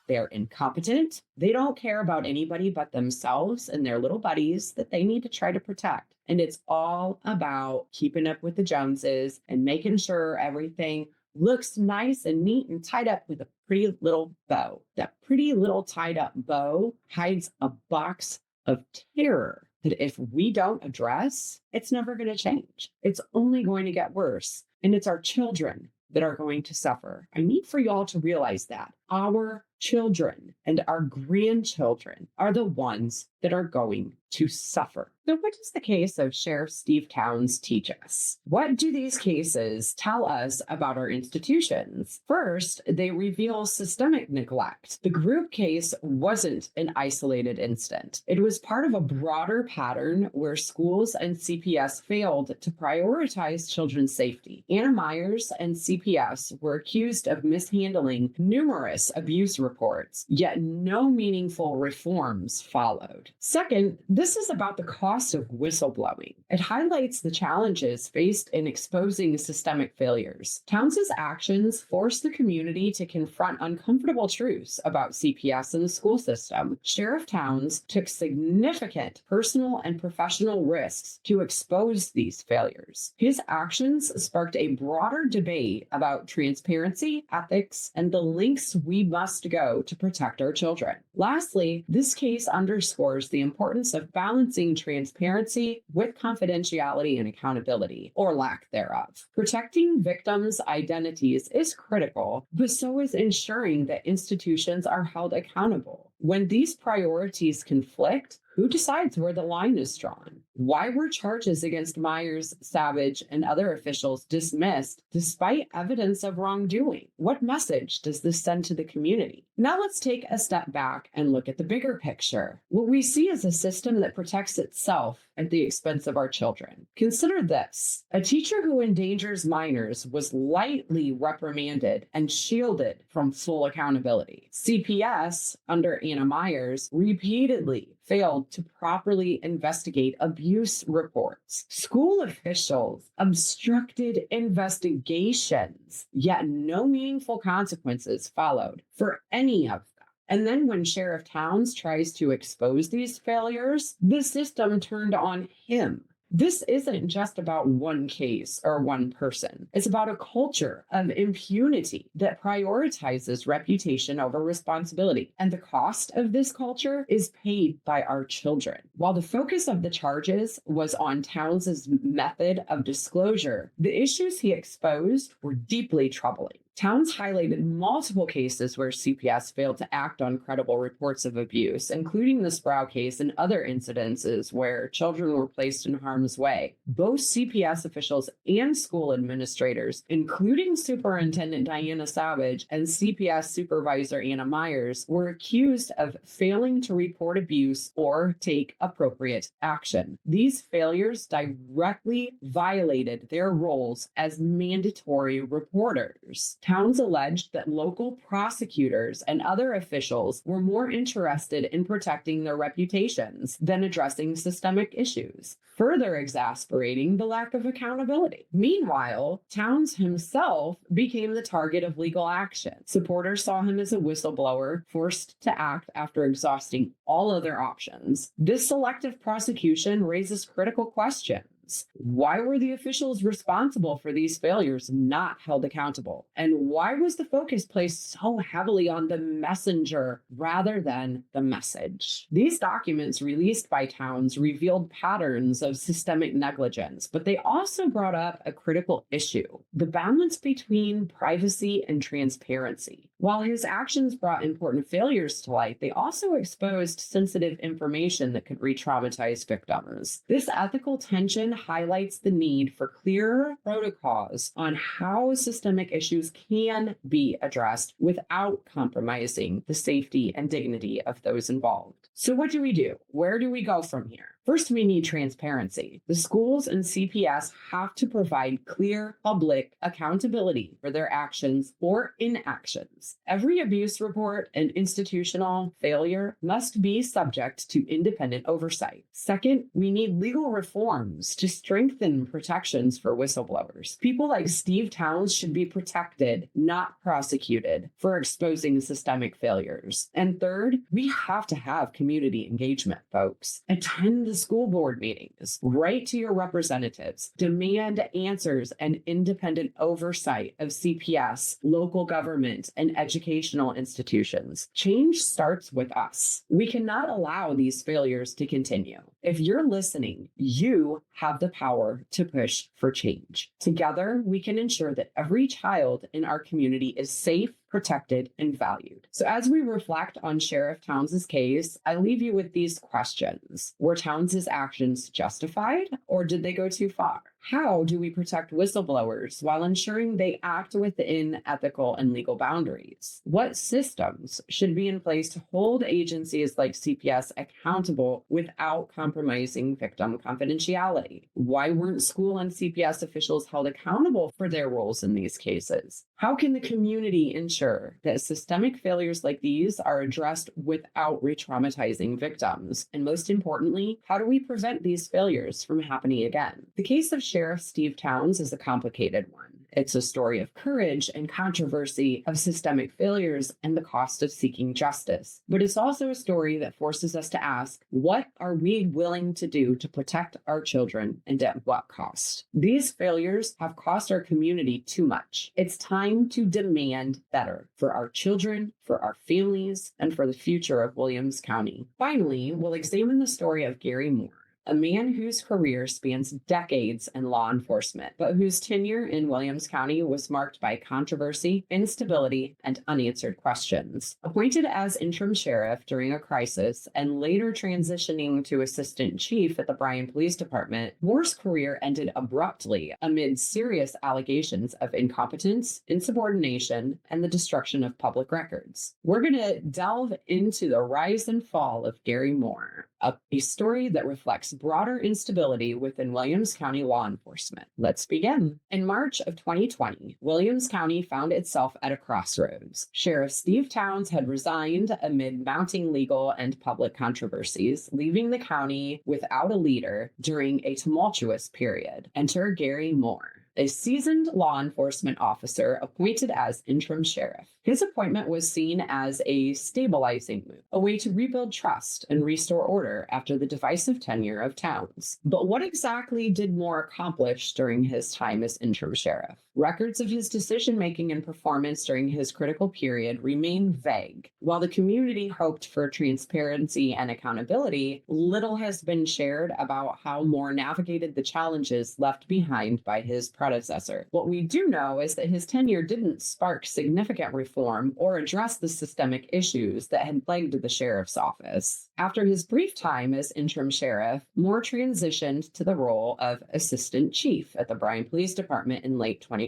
[SPEAKER 1] They're incompetent. They don't care about anybody but themselves and their little buddies that they need to try to protect. And it's all about keeping up with the Joneses and making sure everything looks nice and neat and tied up with a pretty little bow. That pretty little tied up bow hides a box of terror that if we don't address, it's never going to change. It's only going to get worse. And it's our children that are going to suffer. I need for y'all to realize that our children and our grandchildren are the ones that are going to suffer. So what does the case of Sheriff Steve Towns teach us? What do these cases tell us about our institutions? First, they reveal systemic neglect. The group case wasn't an isolated incident. It was part of a broader pattern where schools and CPS failed to prioritize children's safety. Anna Myers and CPS were accused of mishandling numerous abuse reports, yet no meaningful reforms followed. Second, this is about the cost of whistleblowing. It highlights the challenges faced in exposing systemic failures. Towns's actions forced the community to confront uncomfortable truths about CPS and the school system. Sheriff Towns took significant personal and professional risks to expose these failures. His actions sparked a broader debate about transparency, ethics, and the lengths we must go to protect our children. Lastly, this case underscores the importance of balancing transparency with confidentiality and accountability, or lack thereof. Protecting victims' identities is critical, but so is ensuring that institutions are held accountable. When these priorities conflict, who decides where the line is drawn? Why were charges against Myers, Savage, and other officials dismissed despite evidence of wrongdoing? What message does this send to the community? Now let's take a step back and look at the bigger picture. What we see is a system that protects itself at the expense of our children. Consider this. A teacher who endangers minors was lightly reprimanded and shielded from full accountability. CPS, under Anna Myers, repeatedly failed to properly investigate abuse reports. School officials obstructed investigations, yet no meaningful consequences followed for any of them. And then when Sheriff Towns tries to expose these failures, the system turned on him. This isn't just about one case or one person. It's about a culture of impunity that prioritizes reputation over responsibility. And the cost of this culture is paid by our children. While the focus of the charges was on Towns's method of disclosure, the issues he exposed were deeply troubling. Towns highlighted multiple cases where CPS failed to act on credible reports of abuse, including the Sproul case and other incidences where children were placed in harm's way. Both CPS officials and school administrators, including Superintendent Diana Savage and CPS Supervisor Anna Myers, were accused of failing to report abuse or take appropriate action. These failures directly violated their roles as mandatory reporters. Towns alleged that local prosecutors and other officials were more interested in protecting their reputations than addressing systemic issues, further exasperating the lack of accountability. Meanwhile, Towns himself became the target of legal action. Supporters saw him as a whistleblower forced to act after exhausting all other options. This selective prosecution raises critical questions. victims? Why were the officials responsible for these failures not held accountable? And why was the focus placed so heavily on the messenger rather than the message? These documents released by Towns revealed patterns of systemic negligence, but they also brought up a critical issue: the balance between privacy and transparency. While his actions brought important failures to light, they also exposed sensitive information that could re-traumatize victims. This ethical tension highlights the need for clearer protocols on how systemic issues can be addressed without compromising the safety and dignity of those involved. So what do we do? Where do we go from here? First, we need transparency. The schools and CPS have to provide clear public accountability for their actions or inactions. Every abuse report and institutional failure must be subject to independent oversight. Second, we need legal reforms to strengthen protections for whistleblowers. People like Steve Towns should be protected, not prosecuted, for exposing systemic failures. And third, we have to have community engagement, folks. Attend the school board meetings, write to your representatives, demand answers and independent oversight of CPS, local government, and educational institutions. Change starts with us. We cannot allow these failures to continue. If you're listening, you have the power to push for change. Together, we can ensure that every child in our community is safe, protected, and valued. So as we reflect on Sheriff Towns' case, I leave you with these questions. Were Towns' actions justified, or did they go too far? How do we protect whistleblowers while ensuring they act within ethical and legal boundaries? What systems should be in place to hold agencies like CPS accountable without compromising victim confidentiality? Why weren't school and CPS officials held accountable for their roles in these cases? How can the community ensure that systemic failures like these are addressed without re-traumatizing victims? And most importantly, how do we prevent these failures from happening again? The case of Sheriff Steve Towns is a complicated one. It's a story of courage and controversy, of systemic failures and the cost of seeking justice. But it's also a story that forces us to ask, what are we willing to do to protect our children and at what cost? These failures have cost our community too much. It's time to demand better for our children, for our families, and for the future of Williams County. Finally, we'll examine the story of Gary Moore, a man whose career spans decades in law enforcement, but whose tenure in Williams County was marked by controversy, instability, and unanswered questions. Appointed as interim sheriff during a crisis and later transitioning to assistant chief at the Bryan Police Department, Moore's career ended abruptly amid serious allegations of incompetence, insubordination, and the destruction of public records. We're going to delve into the rise and fall of Gary Moore, a story that reflects broader instability within Williams County law enforcement. Let's begin. In March of 2020, Williams County found itself at a crossroads. Sheriff Steve Towns had resigned amid mounting legal and public controversies, leaving the county without a leader during a tumultuous period. Enter Gary Moore, a seasoned law enforcement officer appointed as interim sheriff. His appointment was seen as a stabilizing move, a way to rebuild trust and restore order after the divisive tenure of Towns. But what exactly did Moore accomplish during his time as interim sheriff? Records of his decision-making and performance during his critical period remain vague. While the community hoped for transparency and accountability, little has been shared about how Moore navigated the challenges left behind by his predecessor. What we do know is that his tenure didn't spark significant reform or address the systemic issues that had plagued the sheriff's office. After his brief time as interim sheriff, Moore transitioned to the role of assistant chief at the Bryan Police Department in late 2020.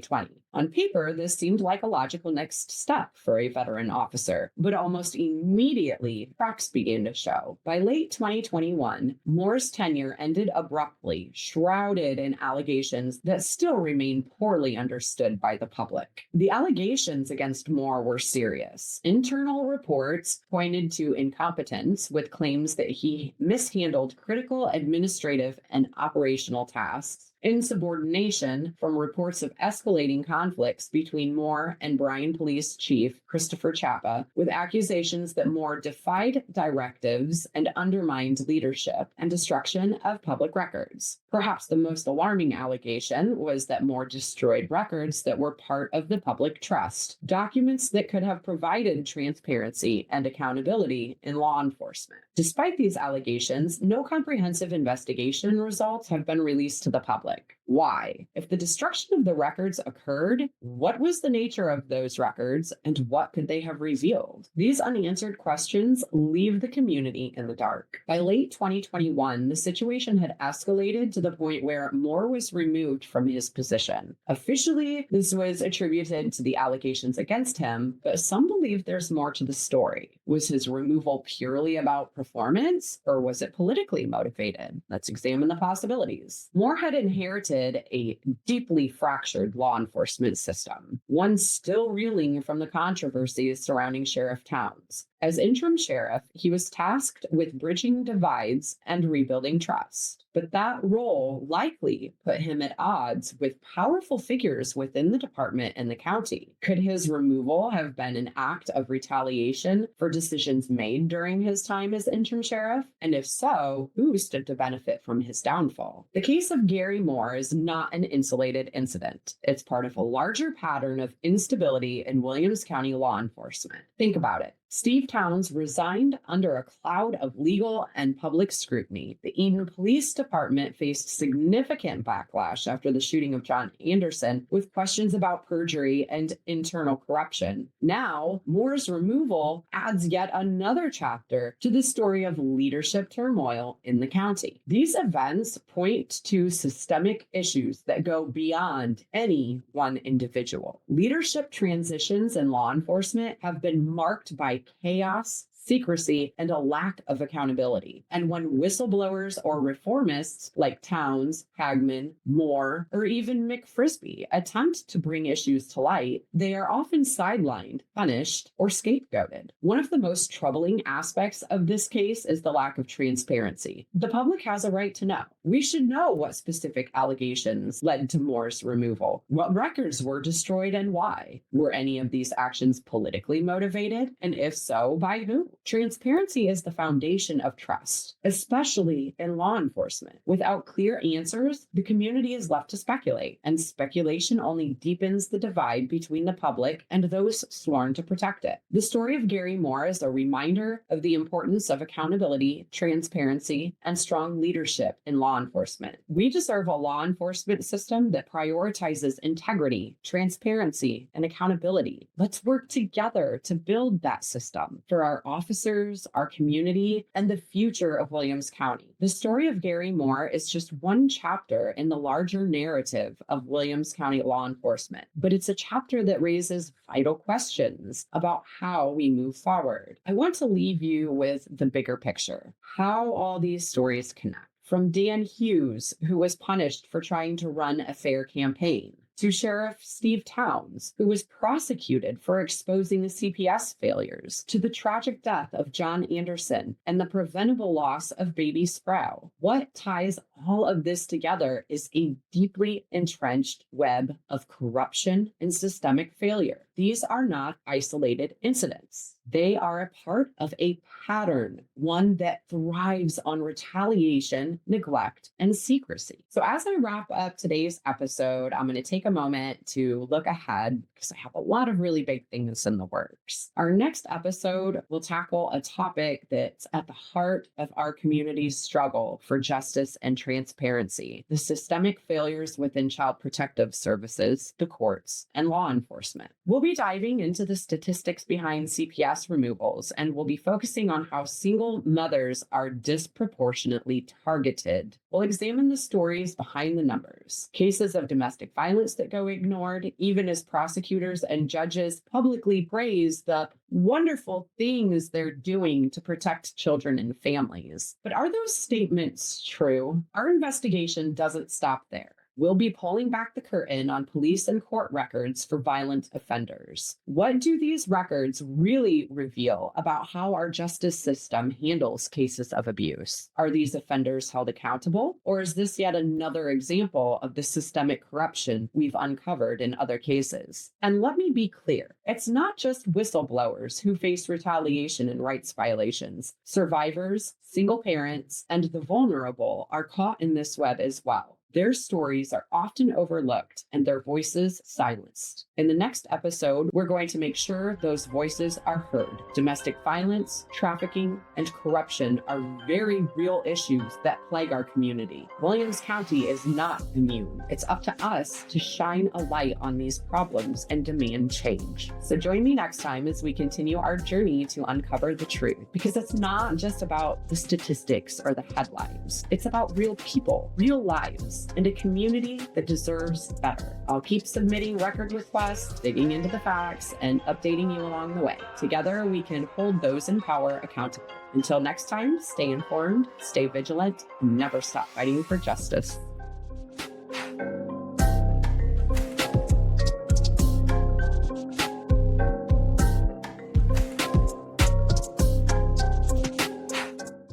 [SPEAKER 1] On paper, this seemed like a logical next step for a veteran officer, but almost immediately, cracks began to show. By late 2021, Moore's tenure ended abruptly, shrouded in allegations that still remain poorly understood by the public. The allegations against Moore were serious. Internal reports pointed to incompetence, with claims that he mishandled critical administrative and operational tasks, insubordination from reports of escalating conflicts between Moore and Bryan Police Chief Christopher Chapa, with accusations that Moore defied directives and undermined leadership, and destruction of public records. Perhaps the most alarming allegation was that Moore destroyed records that were part of the public trust, documents that could have provided transparency and accountability in law enforcement. Despite these allegations, no comprehensive investigation results have been released to the public. Why? If the destruction of the records occurred, what was the nature of those records and what could they have revealed? These unanswered questions leave the community in the dark. By late 2021, the situation had escalated to the point where Moore was removed from his position. Officially, this was attributed to the allegations against him, but some believe there's more to the story. Was his removal purely about performance, or was it politically motivated? Let's examine the possibilities. Moore had inherited a deeply fractured law enforcement system, one still reeling from the controversies surrounding Sheriff Towns. As interim sheriff, he was tasked with bridging divides and rebuilding trust. But that role likely put him at odds with powerful figures within the department and the county. Could his removal have been an act of retaliation for decisions made during his time as interim sheriff? And if so, who stood to benefit from his downfall? The case of Gary Moore is not an insulated incident. It's part of a larger pattern of instability in Williams County law enforcement. Think about it. Steve Towns resigned under a cloud of legal and public scrutiny. The Eden Police Department faced significant backlash after the shooting of John Anderson, with questions about perjury and internal corruption. Now, Moore's removal adds yet another chapter to the story of leadership turmoil in the county. These events point to systemic issues that go beyond any one individual. Leadership transitions in law enforcement have been marked by chaos, secrecy, and a lack of accountability. And when whistleblowers or reformists like Towns, Hagman, Moore, or even McFrisby attempt to bring issues to light, they are often sidelined, punished, or scapegoated. One of the most troubling aspects of this case is the lack of transparency. The public has a right to know. We should know what specific allegations led to Moore's removal, what records were destroyed and why. Were any of these actions politically motivated? And if so, by whom? Transparency is the foundation of trust, especially in law enforcement. Without clear answers, the community is left to speculate, and speculation only deepens the divide between the public and those sworn to protect it. The story of Gary Moore is a reminder of the importance of accountability, transparency, and strong leadership in law enforcement. We deserve a law enforcement system that prioritizes integrity, transparency, and accountability. Let's work together to build that system for our officers, our community, and the future of Williams County. The story of Gary Moore is just one chapter in the larger narrative of Williams County law enforcement, but it's a chapter that raises vital questions about how we move forward. I want to leave you with the bigger picture, how all these stories connect. From Dan Hughes, who was punished for trying to run a fair campaign, to Sheriff Steve Towns, who was prosecuted for exposing the CPS failures, to the tragic death of John Anderson and the preventable loss of baby Sproul. What ties all of this together is a deeply entrenched web of corruption and systemic failure. These are not isolated incidents. They are a part of a pattern, one that thrives on retaliation, neglect, and secrecy. So as I wrap up today's episode, I'm going to take a moment to look ahead because I have a lot of really big things in the works. Our next episode will tackle a topic that's at the heart of our community's struggle for justice and transparency: the systemic failures within child protective services, the courts, and law enforcement. We'll be diving into the statistics behind CPS removals, and we'll be focusing on how single mothers are disproportionately targeted. We'll examine the stories behind the numbers, cases of domestic violence that go ignored, even as prosecutors and judges publicly praise the wonderful things they're doing to protect children and families. But are those statements true? Our investigation doesn't stop there. We'll be pulling back the curtain on police and court records for violent offenders. What do these records really reveal about how our justice system handles cases of abuse? Are these offenders held accountable, or is this yet another example of the systemic corruption we've uncovered in other cases? And let me be clear, it's not just whistleblowers who face retaliation and rights violations. Survivors, single parents, and the vulnerable are caught in this web as well. Their stories are often overlooked and their voices silenced. In the next episode, we're going to make sure those voices are heard. Domestic violence, trafficking, and corruption are very real issues that plague our community. Williams County is not immune. It's up to us to shine a light on these problems and demand change. So join me next time as we continue our journey to uncover the truth, because it's not just about the statistics or the headlines. It's about real people, real lives, and a community that deserves better. I'll keep submitting record requests, digging into the facts, and updating you along the way. Together, we can hold those in power accountable. Until next time, stay informed, stay vigilant, and never stop fighting for justice.